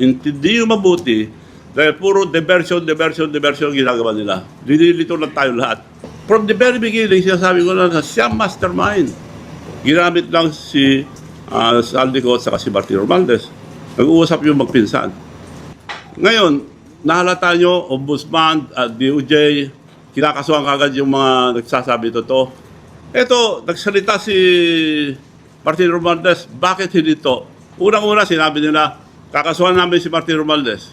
Hindi yung mabuti dahil puro diversion ginagawa nila. Dinilito lang tayo lahat. From the very beginning, sinasabi ko na siya mastermind. Ginamit lang si Saldico at saka si Martin Romualdez. Nag-uusap yung magpinsan. Ngayon, nahalata nyo, Ombudsman at DOJ, kinakasuhan kagad yung mga nagsasabi totoo. Ito, nagsalita si Martin Romualdez, bakit hindi to? Unang-una, sinabi nila, kakasuhan namin si Martin Romualdez.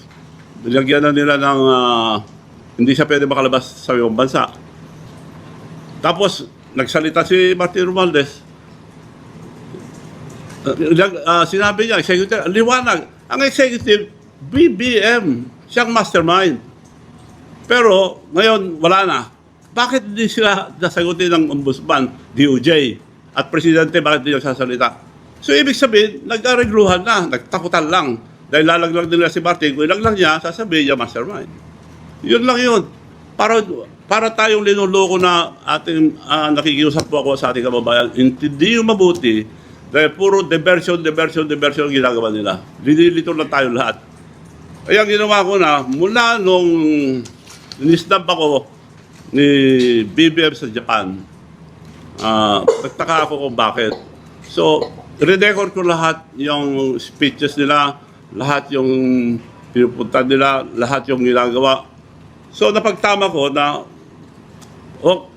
Nilagyan na nila ng hindi siya pwede makalabas sa ibang bansa. Tapos, nagsalita si Martin Romualdez. Sinabi niya, executive, liwanag. Ang executive, BBM, siyang mastermind. Pero, ngayon, wala na. Bakit hindi sila nasagutin ng Ombudsman, DOJ, at Presidente, bakit hindi sasalita? So, ibig sabihin, nag-aregluhan na, nagtakutan lang. Dahil lalaglag nila si Martin, kung ilaglag niya, sasabihin niya mastermind. Yun lang yun. Para tayong linuloko na ating nakikiusap po ako sa ating kababayan, hindi yung mabuti, dahil puro diversion ginagawa nila. Dinilito lang tayo lahat. Kaya ginawa ko na, mula nung ninisnab ako ni BBM sa Japan, nagtaka ako kung bakit. So, record ko lahat yung speeches nila, lahat yung pinupunta nila, lahat yung ginagawa. So, napagtama ko na,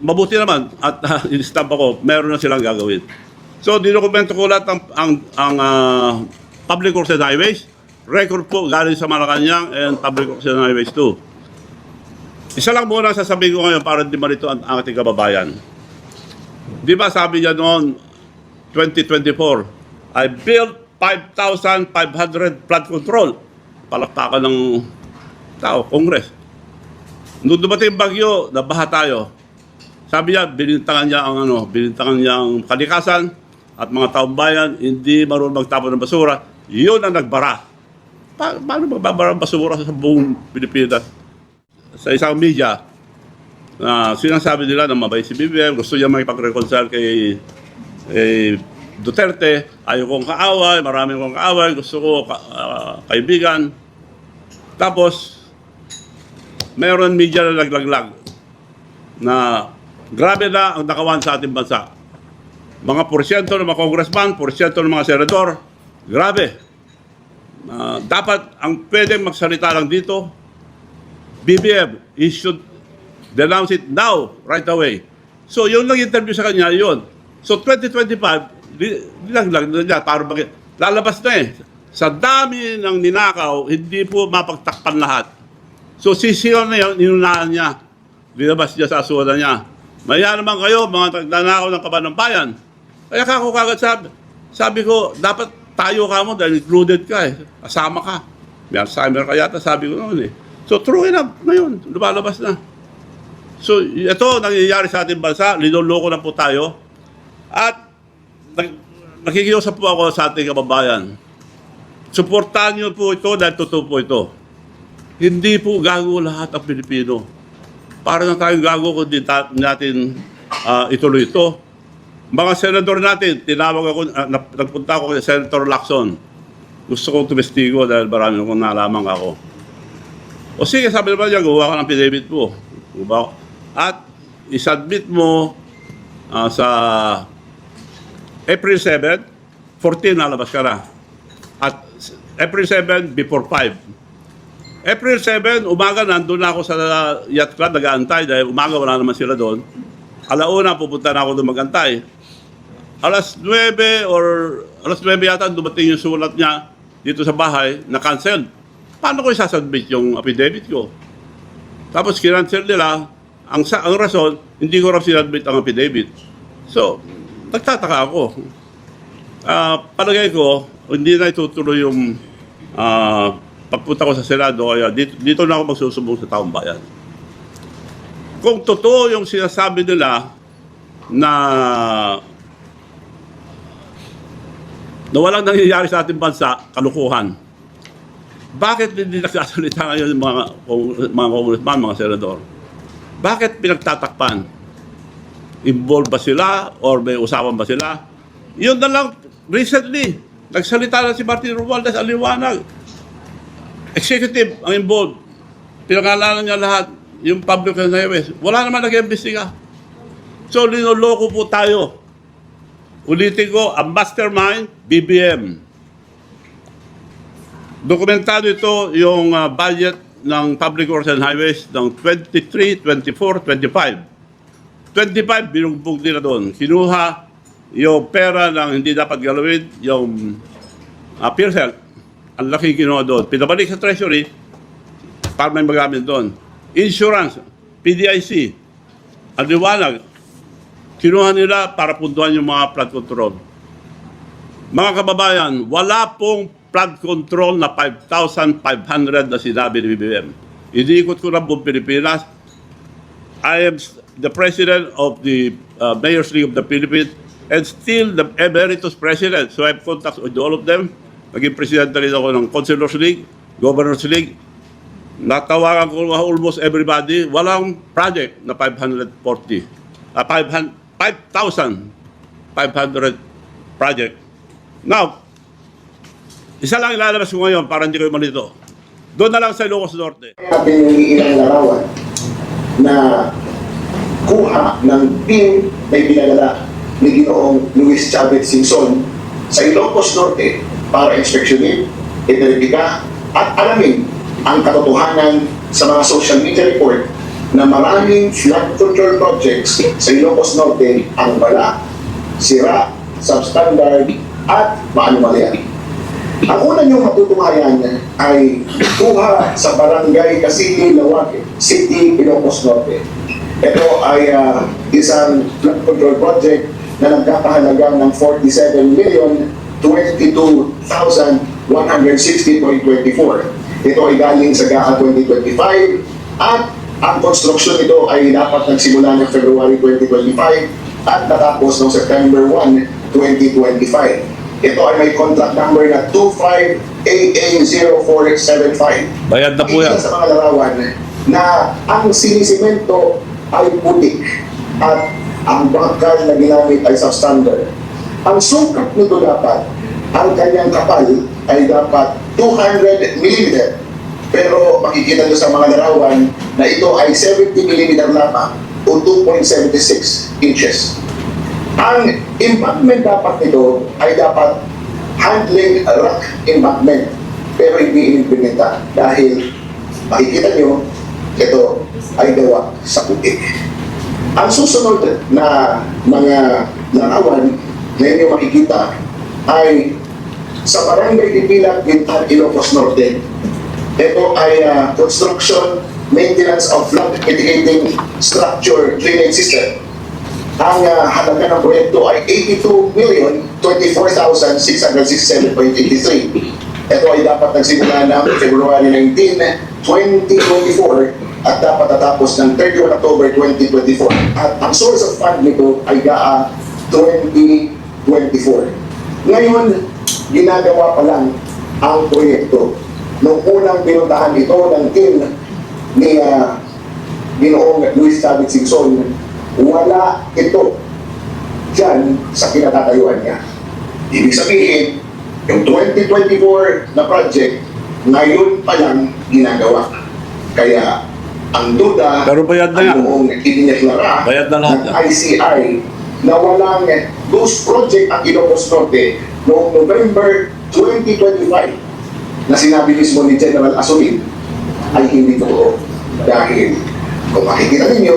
mabuti naman, at in-stamp ako, meron na silang gagawin. So, dinokumento ko lahat ang Public Works and Highways, record po galing sa Malacanang and Public Works and Highways 2. Isa lang muna sasabihin ko ngayon para di marito ang ating kababayan. Di ba sabi niya noon, 2024, I built 5,500 flood control. Palakpakan ng tao, Congress. Nung dumating bagyo, nabaha tayo. Sabi niya, binintangan niya ang kalikasan at mga taong bayan, hindi marunong magtapon ng basura. Yun ang nagbara. Paano magbabara ng basura sa buong Pilipinas? Sa isang media, sinasabi nila na mabait si BBM, gusto niya makipag-reconcile kay Duterte, ayaw kong kaaway, marami kong kaaway, gusto ko kaibigan. Tapos, mayroon media na naglaglag na grabe na ang nakawan sa ating bansa. Mga porsyento ng mga congressman, porsyento ng mga senador, grabe. Dapat ang pwedeng magsalita lang dito, BBM, he should denounce it now, right away. So, yun lang interview sa kanya, yun. So, 2025, nilaglag na niya, para bakit? Lalabas na eh. Sa dami ng ninakaw, hindi po mapagtakpan lahat. So, sisiyon na yun, inunahan niya. Linabas niya sa asuhan niya. Maya naman kayo, mga nagnanakaw ng kaban ng bayan. Kaya ako kagad sabi ko, dapat tayo ka mo dahil included ka eh. Kasama ka. May Alzheimer ka yata, sabi ko noon eh. So, true enough, ngayon, lumalabas na. So, ito nangyayari sa ating bansa, linuloko na po tayo. At nakikiusap po ako sa ating kababayan. Suportahan niyo po ito dahil totoo po ito. Hindi po gago lahat ang Pilipino. Para na tayong gago kung di natin ituloy ito. Mga senador natin, tinawag ako, nagpunta ako kay Senator Lacson. Gusto kong tumestigo dahil marami akong nalaman ako. O sige, sabi naman niya, gawa ka ng affidavit mo. At isubmit mo sa April 7, 14 nalabas ka na. At April 7, before 5. April 7, umaga, nandun na ako sa yacht club, nag-aantay dahil umaga wala naman sila doon. Alauna, pupunta na ako doon mag-antay. Alas 9 yata, dumating yung sulat niya dito sa bahay, na-cancel. Paano ko isasubmit yung affidavit ko? Tapos kinancel nila, ang rason, hindi ko raw sinadmit ang affidavit. So, nagtataka ako. Palagay ko, hindi na itutuloy yung pagpunta ko sa Senado, kaya dito na ako magsusubong sa taong bayan. Kung totoo yung sinasabi nila na walang nangyayari sa ating bansa, kalukuhan. Bakit hindi nagsasalita ngayon yung mga congressman, mga senador? Bakit pinagtatakpan? Involved ba sila or may usapan ba sila? Yun na lang, recently, nagsalita na si Martin Romualdez, ang liwanag. executive ang involved. Pinangalanan niya lahat, yung public and highways. Wala naman nag-imbestiga. So, linoloko po tayo. Ulitin ko, ang mastermind, BBM. Dokumentado ito yung budget ng Public Works and Highways ng 23, 24, 25. 25, binugbog nila doon. Kinuha yung pera ng hindi dapat galawin, yung PhilHealth. Ang laki kinuha doon. Pinabalik sa Treasury para may magamit doon. Insurance, PDIC, ang liwanag, kinuha nila para puntuhan yung mga flood control. Mga kababayan, wala pong flood control na 5,500 na sinabi ni BBM. Iniikot ko na buong Pilipinas. I am the president of the Mayor's League of the Philippines and still the emeritus president. So I have contacts with all of them. Naging presidente rin ako ng Councilors League, Governors League. Natawagan ko almost everybody. Walang project na 540. 5,500 project. Now, isa lang ilalabas ko ngayon para hindi kayo malito. Doon na lang sa Ilocos Norte. Natin yung ilang larawan na kuha ng team na pinagala ni Ginoong Luis Chavez Singson sa Ilocos Norte para inspeksyonin, iberipika at alamin ang katotohanan sa mga social media report na maraming flood control projects sa Ilocos Norte ang wala, sira, substandard at maanumalya. Ang una niyong matutuhayan ay kuha sa Barangay Casili, Lawag City, Ilocos Norte. Ito ay isang flood control project na nagkakahalaga ng 47,022,160.24. Ito ay galing sa GAA 2025 at ang construction nito ay dapat nagsimula ng February 2025 at natapos noong September 1, 2025. Ito ay may contract number na 25AA0475. Bayad na po yan. Sa mga larawan na ang sinisimento ay putik at ang bakal na ginamit ay substandard. Ang sukat nito dapat, ang kanyang kapal ay dapat 200 mm. Pero makikita nyo sa mga larawan na ito ay 70 mm lamang o 2.76 inches. Ang embankment dapat nito ay dapat handling rock embankment, pero hindi inimplementa dahil makikita nyo ito ay gawa sa putik. Ang susunod na mga larawan na inyo makikita ay sa Barangay Dipilat, Bintan, Ilocos Norte. Ito ay construction, maintenance of flood mitigating structure drainage system. Ang halaga ng proyekto ay 82,024,667.83. Ito ay dapat nagsimula ng February 19, 2024 at dapat natapos ng 31 October 2024. At ang source of fund nito ay GAA 2024. Ngayon, ginagawa pa lang ang proyekto. Noong unang pinuntahan ito ng team ni Ginoong Luis Chavez Singson, wala ito dyan sa kinatatayuan niya. Ibig sabihin, yung 2024 na project, ngayon pa lang ginagawa. Kaya, ang duda, Pero bayad na yan. ang itineklara Bayad na lahat ng ICI na walang ghost project ang Ilocos Norte noong November 2025 na sinabi mismo ni General Asolin ay hindi totoo. Dahil, kung makikita ninyo,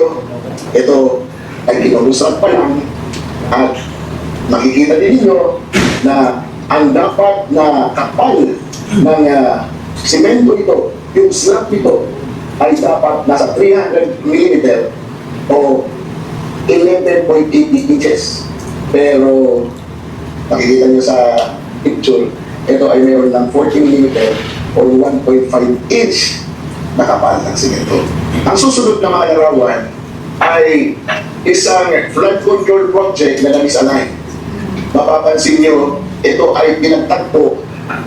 ito ay kinulusad pa lang at makikita din ninyo na ang dapat na kapal ng simento ito, yung slab ito, ay dapat nasa 300 mm o 11.80 inches. Pero makikita nyo sa picture, ito ay mayroon ng 40 mm o 1.5 inch na kapal ng simento. Ang susunod na mga larawan ay isang flood control project na namisalign. Mapapansin nyo, ito ay pinagtagpo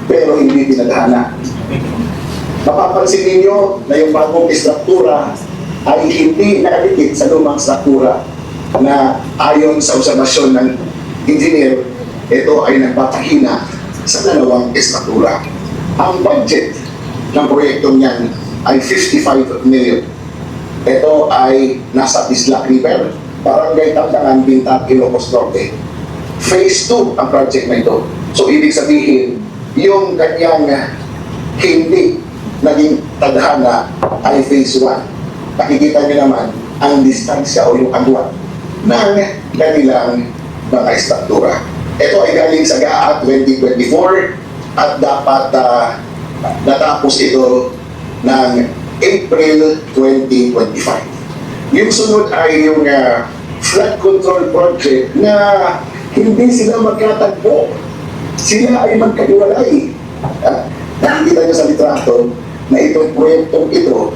pero hindi pinadhana. Mapapansin ninyo na yung bagong istruktura ay hindi nakadikit sa lumang struktura na ayon sa obserbasyon ng engineer, ito ay nagpapahina sa dalawang istruktura. Ang budget ng proyekto proyektong yan ay 55 million. Ito ay nasa Bislac River, Barangay Tamdangan, Bintat, Ilocos Norte. Phase 2 ang project na ito. So, ibig sabihin, yung kanyang hindi naging tadhana ay phase 1. Nakikita niyo naman ang distansya o yung agwat ng kanilang mga estruktura. Ito ay galing sa GAA 2024 at dapat natapos ito ng April 2025. Yung sunod ay yung flood control project na hindi sila magkatagpo. Sila ay magkahiwalay. Nakikita niyo sa litrato na itong proyektong ito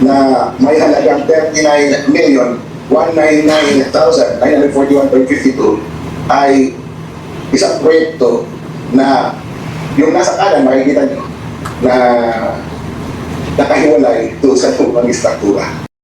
na may halagang 39,199,941.52 ay isang proyekto na yung nasa kanan makikita niyo na nakahiwalay doon sa lumang istruktura.